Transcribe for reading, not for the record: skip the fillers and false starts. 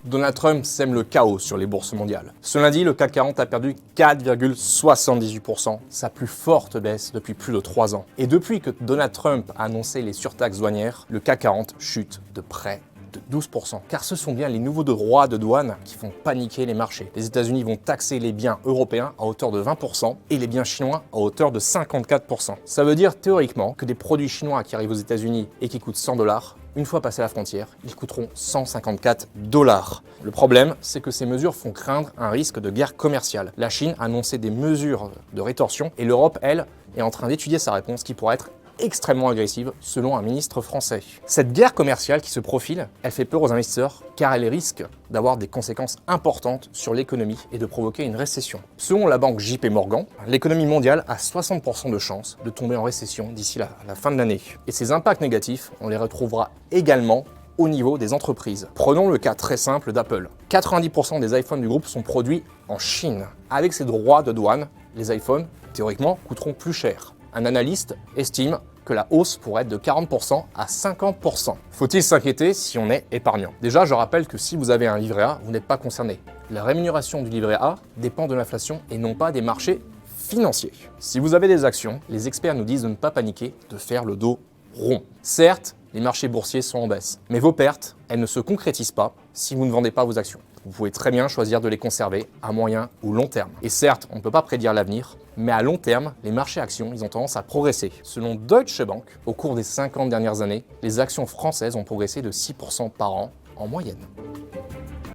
Donald Trump sème le chaos sur les bourses mondiales. Ce lundi, le CAC 40 a perdu 4,78%, sa plus forte baisse depuis plus de 3 ans. Et depuis que Donald Trump a annoncé les surtaxes douanières, le CAC 40 chute de près de 12%. Car ce sont bien les nouveaux droits de douane qui font paniquer les marchés. Les États-Unis vont taxer les biens européens à hauteur de 20% et les biens chinois à hauteur de 54%. Ça veut dire théoriquement que des produits chinois qui arrivent aux États-Unis et qui coûtent 100 $, une fois passé la frontière, ils coûteront 154 $. Le problème, c'est que ces mesures font craindre un risque de guerre commerciale. La Chine a annoncé des mesures de rétorsion et l'Europe, elle, est en train d'étudier sa réponse qui pourrait être extrêmement agressive, selon un ministre français. Cette guerre commerciale qui se profile, elle fait peur aux investisseurs car elle risque d'avoir des conséquences importantes sur l'économie et de provoquer une récession. Selon la banque JP Morgan, l'économie mondiale a 60% de chances de tomber en récession d'ici la fin de l'année. Et ces impacts négatifs, on les retrouvera également au niveau des entreprises. Prenons le cas très simple d'Apple. 90% des iPhones du groupe sont produits en Chine. Avec ces droits de douane, les iPhones, théoriquement, coûteront plus cher. Un analyste estime que la hausse pourrait être de 40% à 50%. Faut-il s'inquiéter si on est épargnant? Déjà, je rappelle que si vous avez un livret A, vous n'êtes pas concerné. La rémunération du livret A dépend de l'inflation et non pas des marchés financiers. Si vous avez des actions, les experts nous disent de ne pas paniquer, de faire le dos rond. Certes, les marchés boursiers sont en baisse, mais vos pertes, elles ne se concrétisent pas si vous ne vendez pas vos actions. Vous pouvez très bien choisir de les conserver à moyen ou long terme. Et certes, on ne peut pas prédire l'avenir, mais à long terme, les marchés actions, ils ont tendance à progresser. Selon Deutsche Bank, au cours des 50 dernières années, les actions françaises ont progressé de 6% par an en moyenne.